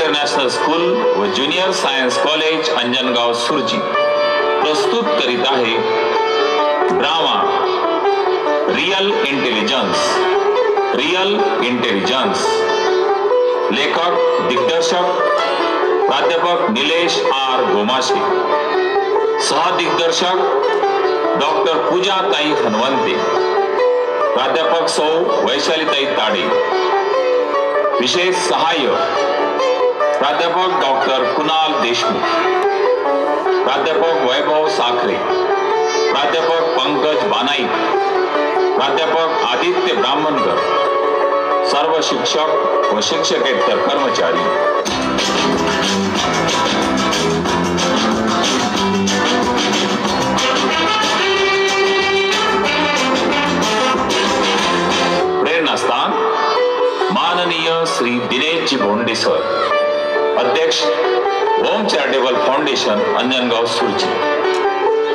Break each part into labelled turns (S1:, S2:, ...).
S1: International school व junior science college Anjangaon सुरजी प्रस्तुत करीत आहे drama real intelligence. Real intelligence. लेखक दिग्दर्शक प्राध्यापक निलेश आर गोमाशे, सहदिग्दर्शक डॉक्टर पूजाताई हनवंते, प्राध्यापक सौ वैशालीताई ताडे, विशेष सहाय्य प्राध्यापक डॉक्टर कुणाल देशमुख, प्राध्यापक वैभव साखरे, प्राध्यापक पंकज बानाई, प्राध्यापक आदित्य ब्राह्मणकर, सर्व शिक्षक व शिक्षकेतर कर्मचारी। प्रेरणास्थान माननीय श्री दिनेशजी भोंडे सर, अध्यक्ष ओम चॅरिटेबल फाउंडेशन अंजनगाव सुरजी।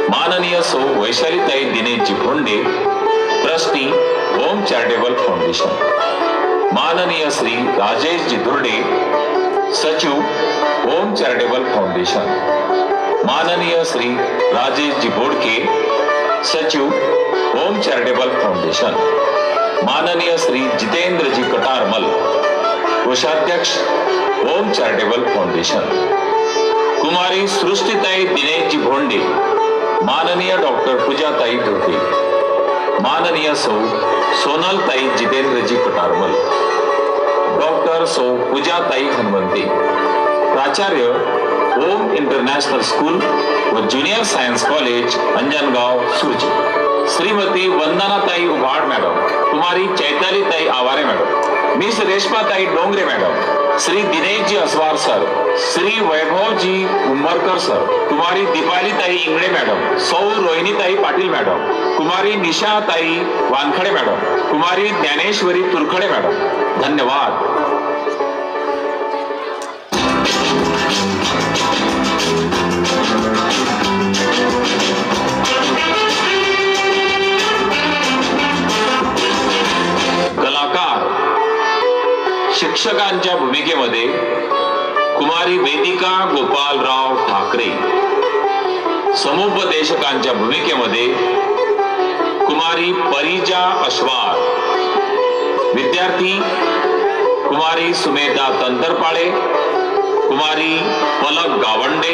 S1: माननीय सौ वैशालीताई दिनेशजी भोंडे, ट्रस्टी ओम चॅरिटेबल फाउंडेशन। माननीय श्री राजेशजी दुर्डे, सचिव ओम चॅरिटेबल फाउंडेशन। माननीय श्री राजेशजी बोडके, सचिव ओम चॅरिटेबल फाउंडेशन। माननीय श्री जितेंद्रजी कटारमल, कोषाध्यक्ष ओम चॅरिटेबल फाउंडेशन। कुमारी सृष्टिताई दिनेशजी भोंडे, माननीय डॉक्टर पूजाताई धोटे, माननीय सौ सोनलताई जितेंद्रजी कटारमल, डॉक्टर सौ पूजाताई हनवंते, प्राचार्य ओम इंटरनॅशनल स्कूल व junior science college Anjangaon Surji, Shrimati वंदनाताई उभाड मॅडम, कुमारी चैतालीताई आवारे मॅडम, मिस रेश्माताई डोंगरे मॅडम, श्री दिनेशजी अस्वार सर, श्री वैभवजी उंबरकर सर, कुमारी दीपालीताई इंगळे मॅडम, सौ रोहिणीताई पाटील मॅडम, कुमारी निशाताई वानखडे मॅडम, कुमारी ज्ञानेश्वरी तुरखडे मॅडम। धन्यवाद। कलाकार शिक्षकांच्या भूमिकेमध्ये कुमारी वेदिका गोपालराव ठाकरे, समुपदेशकांच्या भूमिकेमध्ये कुमारी परिजा अश्वार, विद्यार्थी कुमारी सुमेधा तंतरपाळे, कुमारी पलक गावंडे,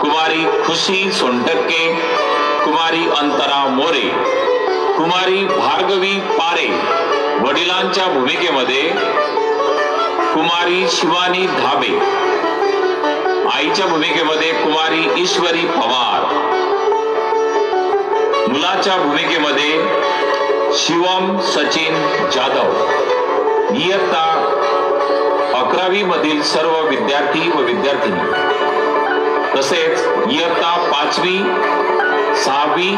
S1: कुमारी खुशी सोनटक्के, कुमारी अंतरा मोरे, कुमारी भार्गवी पारे, वडिलांच्या भूमिकेमध्ये कुमारी शिवानी धाबे, आईच्या भूमिकेमध्ये कुमारी ईश्वरी पवार, मुलाच्या भूमिकेमध्ये शिवम सचिन जाधव। इयत्ता 11वी मधील सर्व विद्यार्थी व विद्यार्थिनी तसेच इयत्ता 5वी 6वी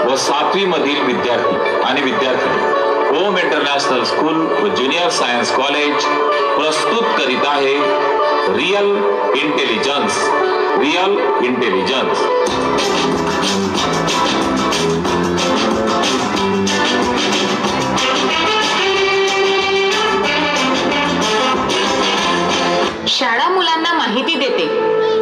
S1: व 7वी मधील विद्यार्थी आणि विद्यार्थिनी ओम इंटरनॅशनल स्कूल व ज्युनियर सायन्स कॉलेज प्रस्तुत करीत आहे रियल इंटेलिजन्स। Real intelligence.
S2: शाळा मुलांना माहिती देते,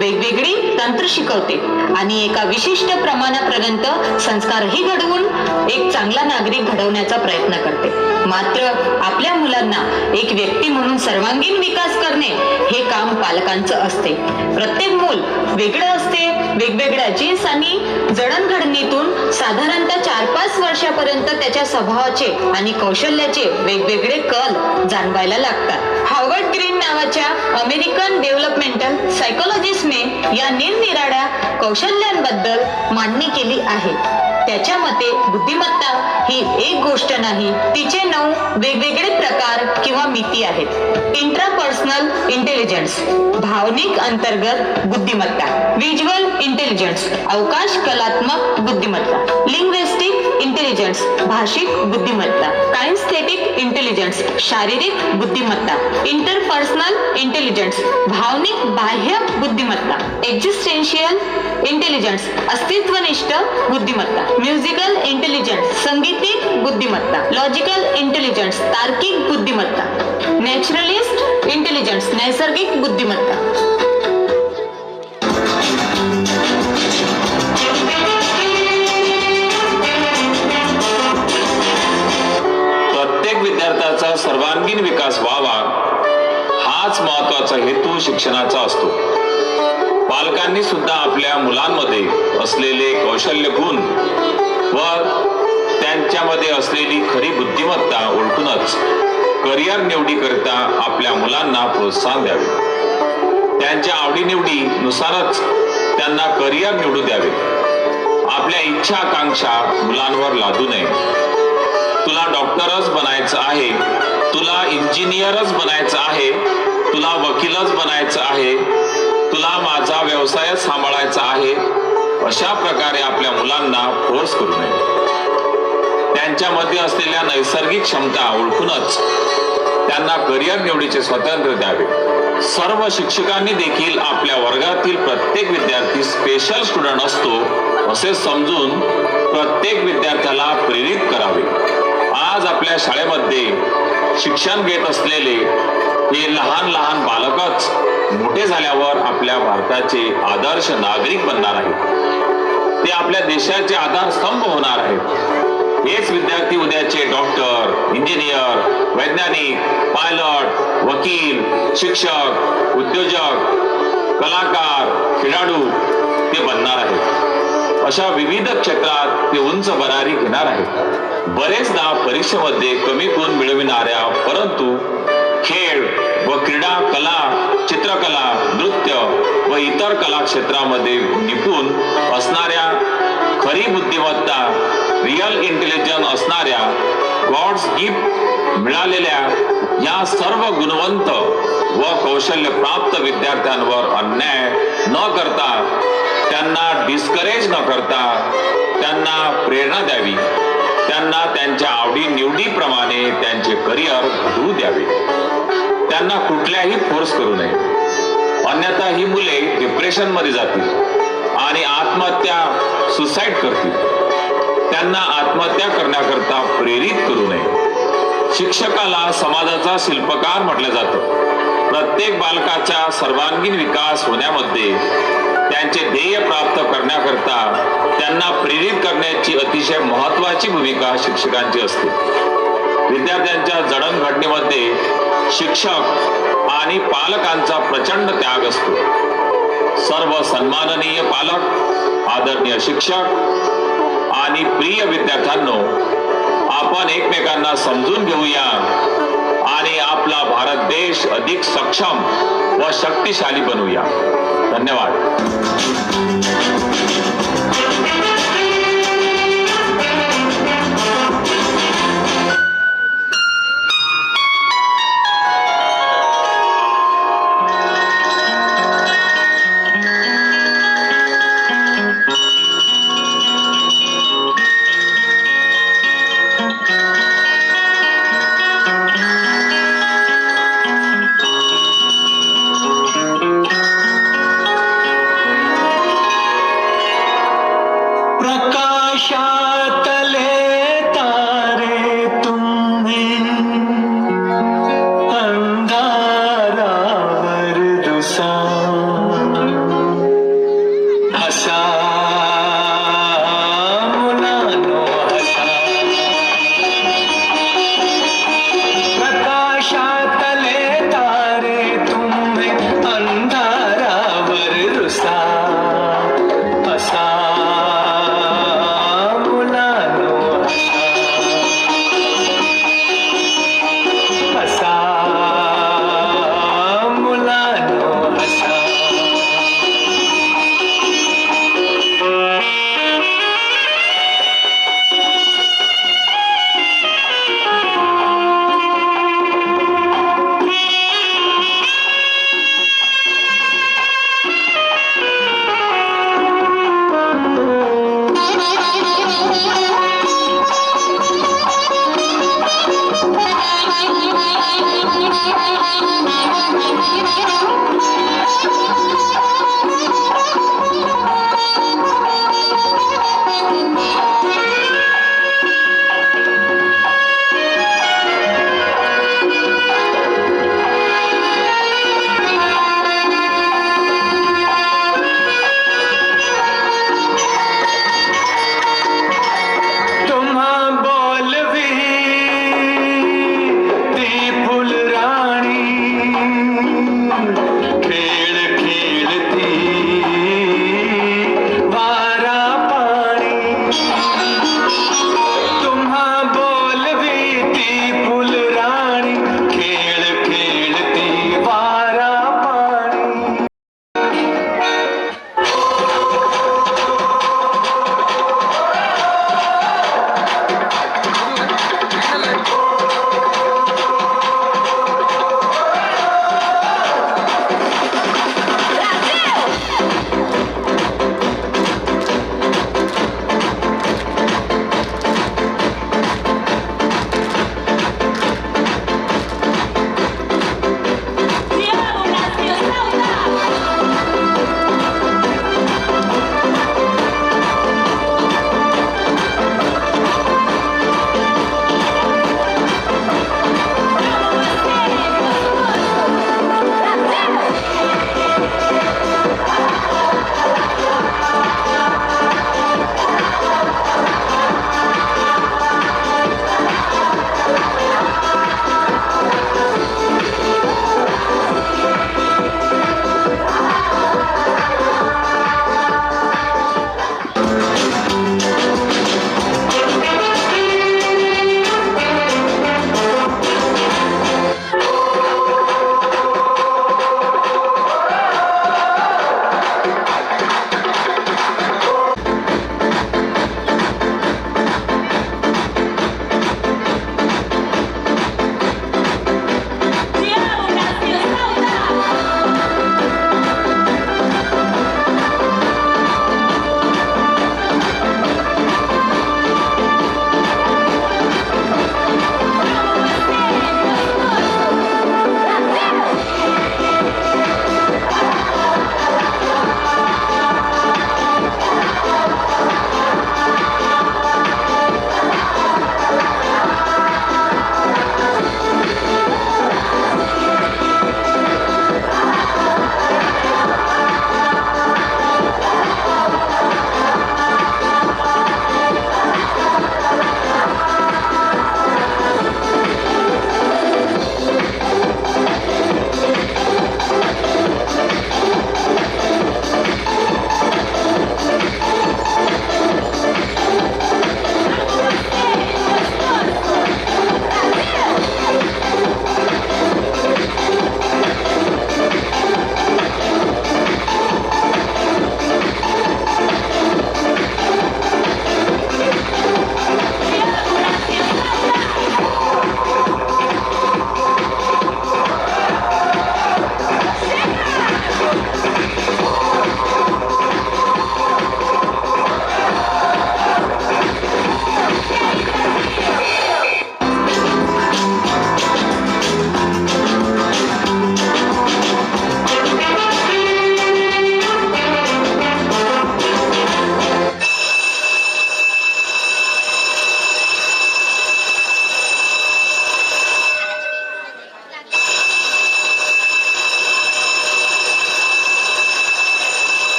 S2: वेगवेगळी तंत्र शिकवते आणि एका विशिष्ट प्रमाणापर्यंत संस्कारही घडवून एक चांगला नागरिक घडवण्याचा प्रयत्न करते। मात्र आपल्या मुलांना एक व्यक्ती म्हणून सर्वांगीण विकास करणे हे काम पालकांचं असते। प्रत्येक मूल वेगळं असते। वेगवेगळ्या जीन्स आणि जडणघडणीतून साधारणतः 4-5 वर्षापर्यंत त्याच्या स्वभावाचे आणि कौशल्याचे वेगवेगळे कल जाणवायला लागतात। हार्वर्ड ग्रीन नावाच्या अमेरिकन डेव्हलपमेंटल सायकोलॉजिस्टने या निरनिराळ्या कौशल्यांबद्दल मांडणी केली आहे। त्याच्या मते बुद्धिमत्ता ही एक गोष्ट नाही, तिचे 9 वेगवेगळे प्रकार किंवा मिती आहेत। इंट्रापर्सनल इंटेलिजन्स, भावनिक अंतर्गत बुद्धिमत्ता, व्हिज्युअल इंटेलिजन्स, अवकाश कलात्मक बुद्धिमत्ता, लिंग्विस्टिक इंटेलिजन्स, भाषिक बुद्धिमत्ता, काइन्स्थेटिक इंटेलिजन्स, शारीरिक बुद्धिमत्ता, इंटरपर्सनल इंटेलिजन्स, भावनिक बाह्य बुद्धिमत्ता, एक्झिस्टेन्शियल इंटेलिजन्स, अस्तित्वनिष्ठ बुद्धिमत्ता, म्युझिकल इंटेलिजन्स, संगीतिक बुद्धिमत्ता, लॉजिकल इंटेलिजन्स, तार्किक बुद्धिमत्ता, नॅचरलिस्ट इंटेलिजन्स नैसर्गिक बुद्धिमत्ता.
S1: प्रत्येक विद्यार्थ्याचा सर्वांगीण विकास व्हावा हाच महत्वाचा हेतू शिक्षणाचा असतो. पालकांनी सुद्धा आपल्या मुलांमध्ये असलेले कौशल्य गुण व त्यांच्यामध्ये असलेली खरी बुद्धिमत्ता ओळखूनच करिअर निवडीकरिता आपल्या मुलांना प्रोत्साहन द्यावे. त्यांच्या आवडीनिवडी नुसारच त्यांना करिअर निवडू द्यावे. आपल्या इच्छा आकांक्षा मुलांवर लादू नये. तुला डॉक्टरच बनायचं आहे, तुला इंजिनियरच बनायचं आहे, तुला वकीलच बनायचं आहे, तुला माझा व्यवसाय सांभाळायचा आहे, अशा प्रकारे आपल्या मुलांना फोर्स करू नये. त्यांच्यामध्ये असलेल्या नैसर्गिक क्षमता ओळखूनच त्यांना करिअर निवडीचे स्वातंत्र्य द्यावे. सर्व शिक्षकांनी देखील आपल्या वर्गातील प्रत्येक विद्यार्थी स्पेशल स्टुडंट असतो असे समजून प्रत्येक विद्यार्थ्याला प्रेरित करावे. आज आपल्या शाळेमध्ये शिक्षण घेत असलेले हे लहान लहान बालकच मोठे झाल्यावर आपल्या भारताचे आदर्श नागरिक बनणार आहेत. ते आपल्या देशाचे आधारस्तंभ होणार आहेत. हेच विद्यार्थी उद्याचे डॉक्टर, इंजिनियर, वैज्ञानिक, पायलट, वकील, शिक्षक, उद्योजक, कलाकार, खेळाडू ते बनणार आहेत. अशा विविध क्षेत्रात ते उंच भरारी घेणार आहेत. बरेचदा परीक्षेमध्ये कमी गुण मिळविणाऱ्या परंतु खेळ व क्रीडा, कला, चित्रकला, नृत्य व इतर कला क्षेत्रामध्ये निपुण असणाऱ्या, खरी बुद्धिमत्ता, रिअल इंटेलिजन्स असणाऱ्या, गॉड्स गिफ्ट मिळालेल्या या सर्व गुणवंत व कौशल्य प्राप्त विद्यार्थ्यांवर अन्याय न करता, त्यांना डिस्करेज न करता त्यांना प्रेरणा द्यावी. त्यांना त्यांच्या आवडी निवडीप्रमाणे त्यांचे करिअर घडवू द्यावे. त्यांना कुठल्याही फोर्स करू नये. अन्यथा ही मुले डिप्रेशन मध्ये जातील आणि आत्महत्या, सुसाईड करतील. त्यांना आत्महत्या करण्याकरता प्रेरित करू नये. शिक्षकाला समाजाचा शिल्पकार म्हटलं जातं. प्रत्येक बालकाचा सर्वांगीण विकास होण्यामध्ये त्यांचे ध्येय प्राप्त करण्याकरता त्यांना प्रेरित करण्याची अतिशय महत्वाची भूमिका शिक्षकांची असते. विद्यार्थ्यांच्या जडणघडणीमध्ये शिक्षक आणि पालकांचा प्रचंड त्याग असतो. सर्व सन्माननीय पालक, आदरणीय शिक्षक आणि प्रिय विद्यार्थ्यांनो, आपण एकमेकांना समजून घेऊया आणि आपला भारत देश अधिक सक्षम व शक्तिशाली बनवूया. धन्यवाद.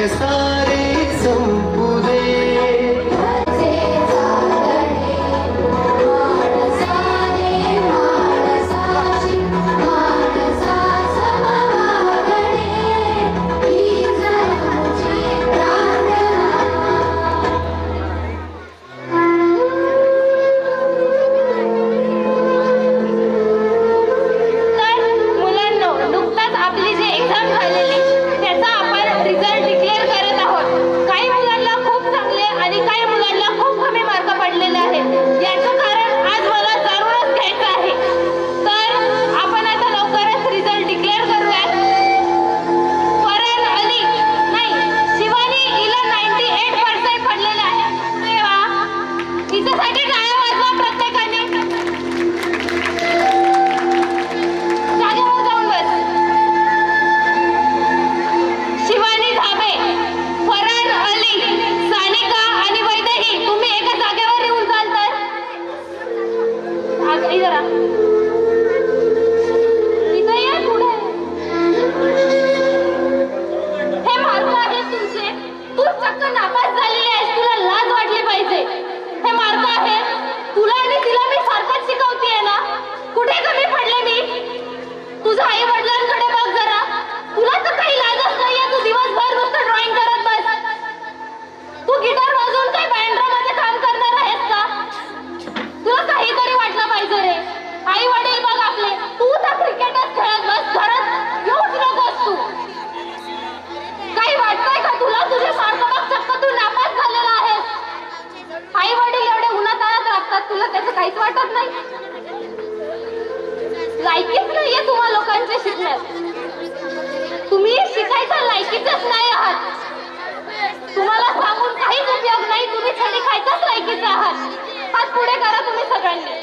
S3: सारे संपू दे.
S4: तुला त्याचं काहीच वाटत नाही. लायकीच नाहीये तुम्हा लोकांचे शिकण्यात. तुम्ही शिकायच्या लायकीचेच नाही आहात. तुम्हाला सांगून काहीच उपयोग नाही. तुम्ही छडी खायच्याच लायकीचे आहात. हात पुढे करा तुम्ही सगळ्यांनी.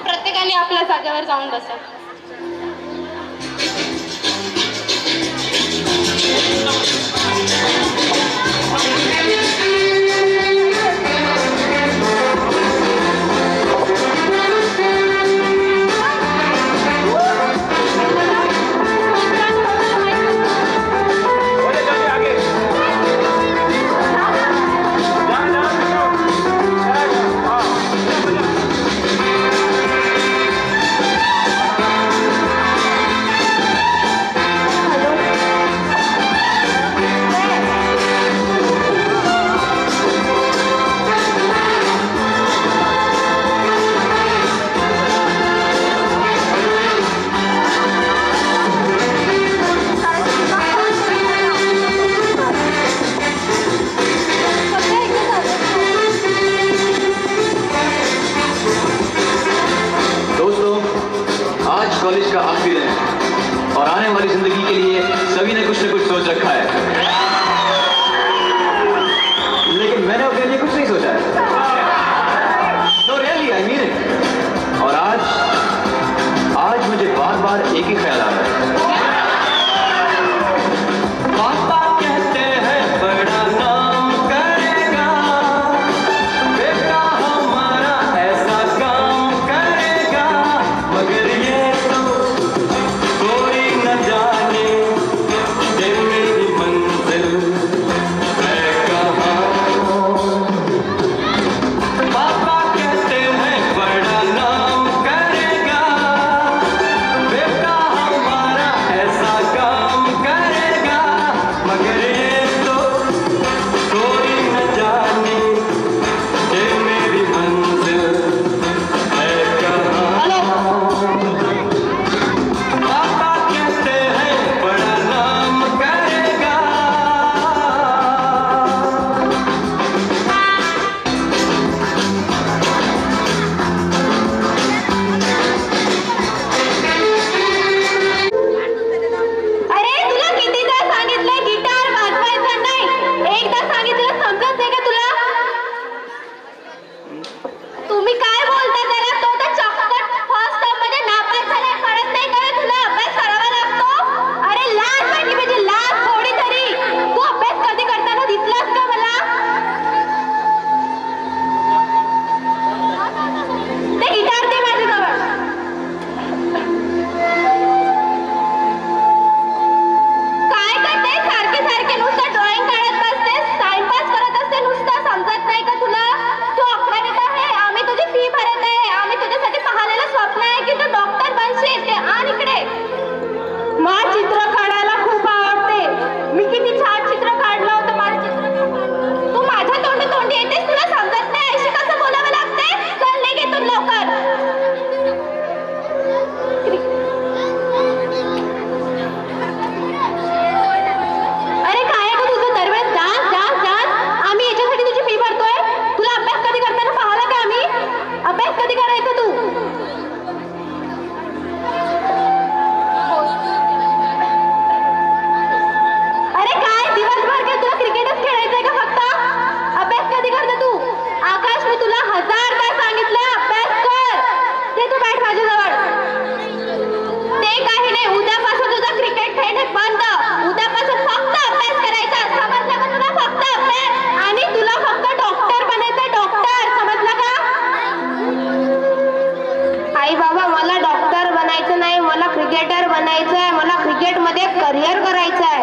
S4: प्रत्येकाने आपल्या जागेवर जाऊन बसा.
S5: कॉलेज का आखिरी दिन है और आने वाली जिंदगी के लिए सभी ने कुछ न कुछ सोच रखा है, लेकिन मैंने अपने लिए कुछ नहीं सोचा है. तो रियली आई मीन इट. और आज मुझे बार बार एक ही ख्याल आ रहा है. पापा कहते हैं बड़ा नाम करेगा, बेटा हमारा ऐसा काम करेगा, मगर ये तो कोई न जाने ये मेरी मंजिल
S4: करायचं तू? अरे काय दिवसभर काय तुला क्रिकेटच खेळायचंय का फक्त? अभ्यास कधी करते तू? आकाश, मी तुला 1000दा सांगितलं अभ्यास कर. ते तू बॅट माझ्याजवळ. ते काही नाही, उद्यापासून तुझं क्रिकेट खेळणे बंद. उद्यापासून फक्त अभ्यास करायचा, समजलं का तुला? फक्त अभ्यास. आणि तुला फक्त डॉक्टर बनायचंय, डॉक्टर, समजलं का? आई बाबा, मला डॉक्टर बनायचं नाही, मला क्रिकेटर बनायचंय. मला क्रिकेटमध्ये करिअर करायचंय.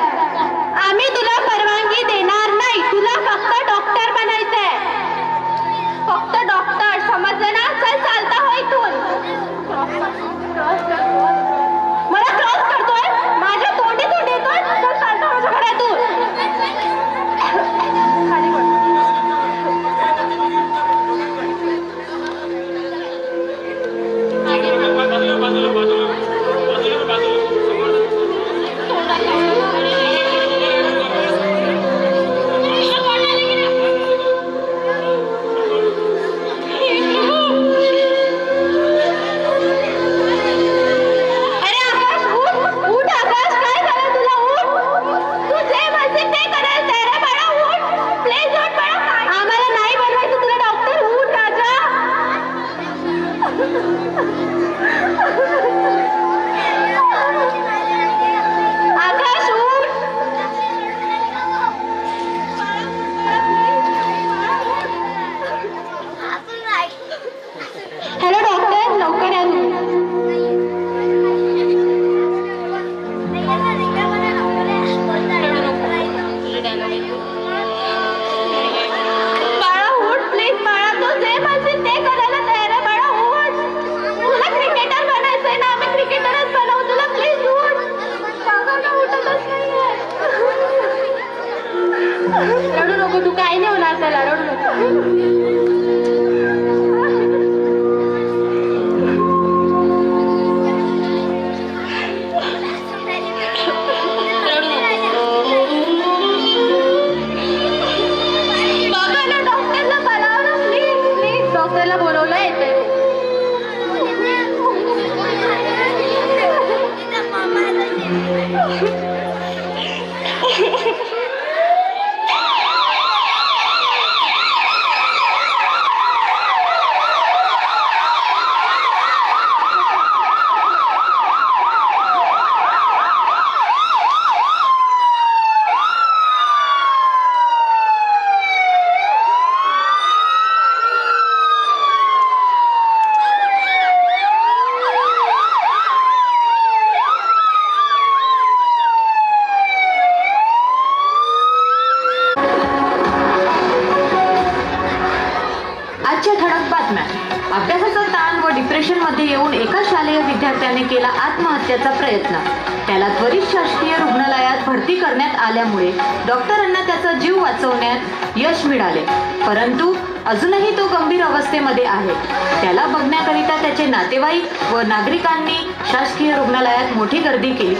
S4: आम्ही तुला परवानगी देणार नाही. तुला फक्त डॉक्टर बनायचंय. फक्त डॉक्टर, समजलं ना? चल चालता हो इथून. मला क्रॉस करतोय, माझ्या तोंडी तोंड येतोय. चल चालता माझ्या घरातून. खाली पड. अरे आकाश, उठ उठ. आकाश, काय झालं तुला? उठ. तू जे म्हणशील ते करायला तयार आहे बाळा. उठ प्लीज, उठ बाळा. आम्हाला नाही बनवायचं तुला डॉक्टर. उठ राजा. आकाश, उठ. हॅलो डॉक्टर, लवकर या तुम्ही. बाळा उठ प्लीज. बाळा, तू जे म्हणशील ते करायला तयार आहे बाळा. उठ. तुला क्रिकेटर बनायचंय ना? आम्ही क्रिकेटरच बनवू तुला. प्लीज उठ. बाबा ना उठतच नाहीये. रडू नको तू, काही नाही होणार त्याला. रडू नको. बाबाला डॉक्टरला बोलाव ना प्लीज. प्लीज डॉक्टरला बोलवलं येते.
S2: आजच्या ठळक बातम्या. अभ्यासाचा ताण व डिप्रेशन मध्ये येऊन एका शालेय विद्यार्थ्याने केला आत्महत्येचा प्रयत्न. त्याला त्वरित शासकीय रुग्णालयात भरती करण्यात आल्यामुळे डॉक्टरांना त्याचा जीव वाचवण्यात यश मिळाले, परंतु अजूनही तो गंभीर अवस्थेमध्ये आहे. त्याला बघण्याकरिता त्याचे नातेवाईक व नागरिकांनी शासकीय रुग्णालयात मोठी गर्दी केली.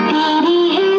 S4: तेरी है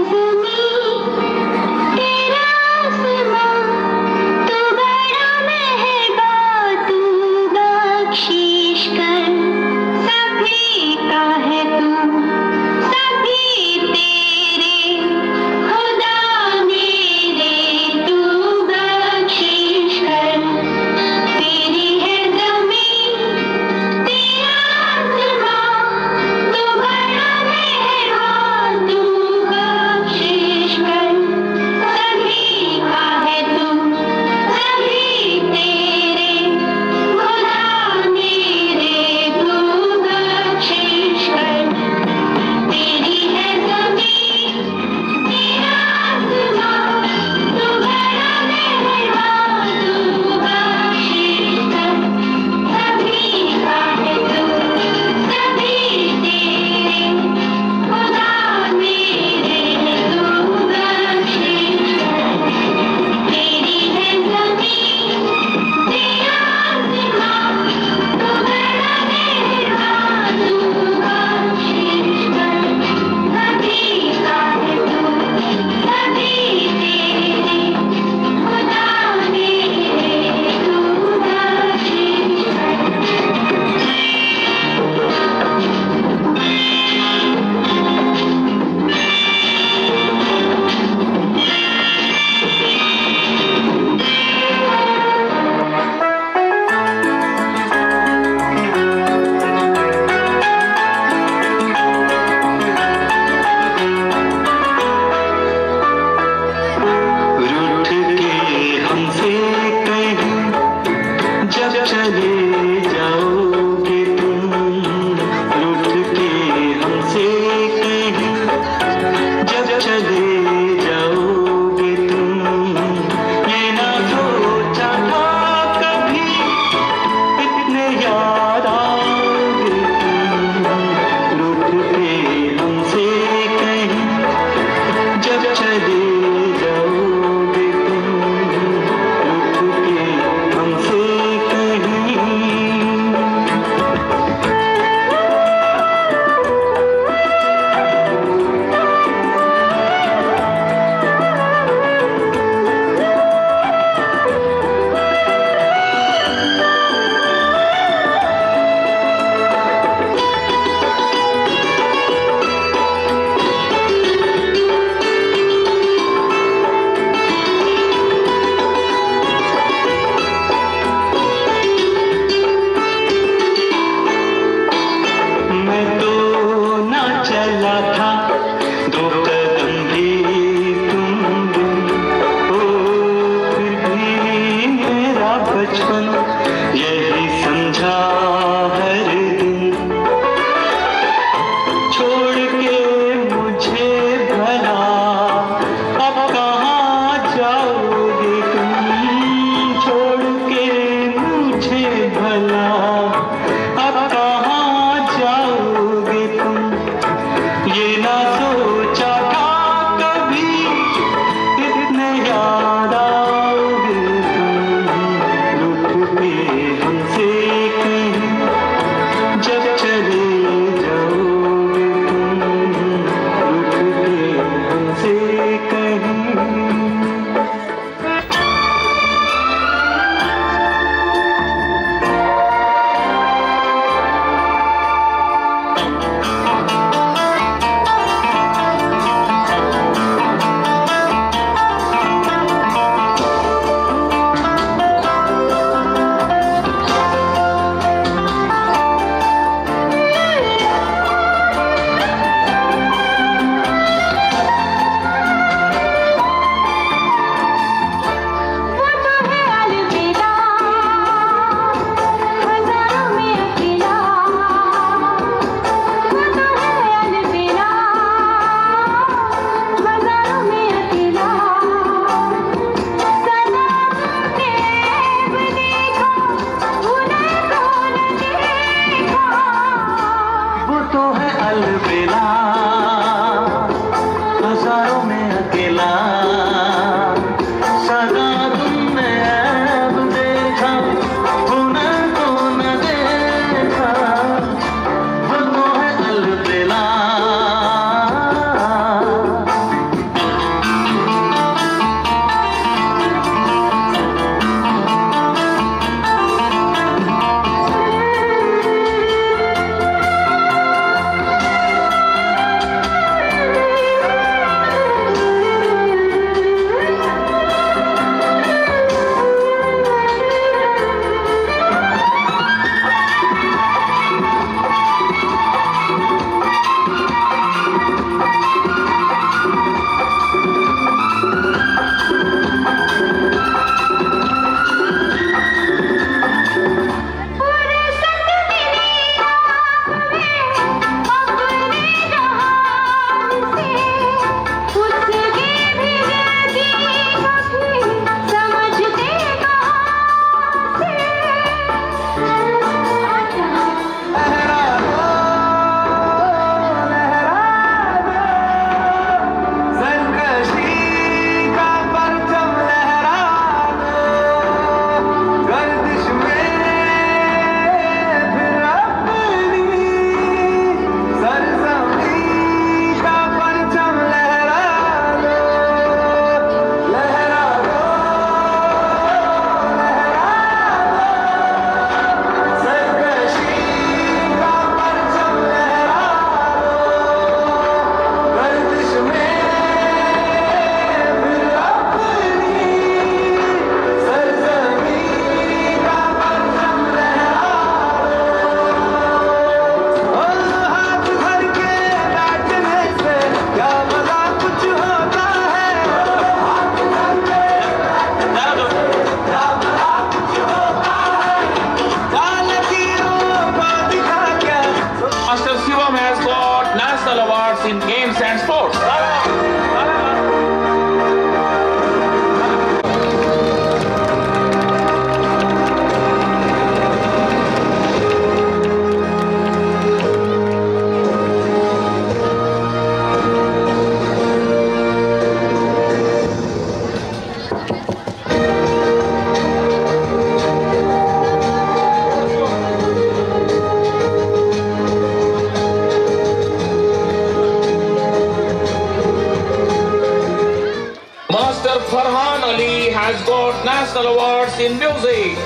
S1: Master Shivam has got national awards in games and sports. Master Farhan Ali has got national awards in music.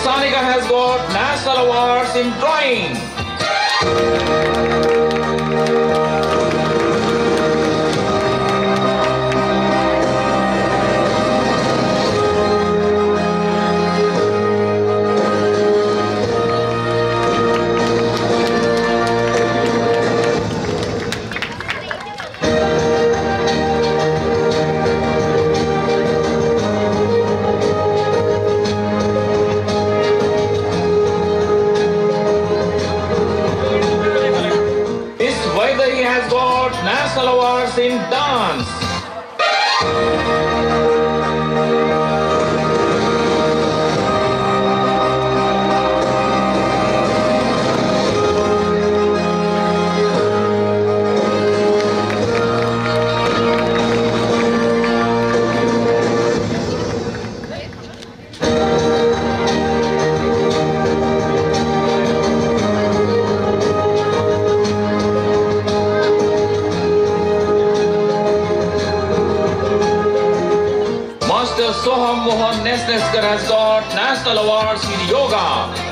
S1: Sanika has got national awards in drawing. This Vaidari has got national awards in dance. Master Soham Mohan Nesneskar has got national awards in yoga.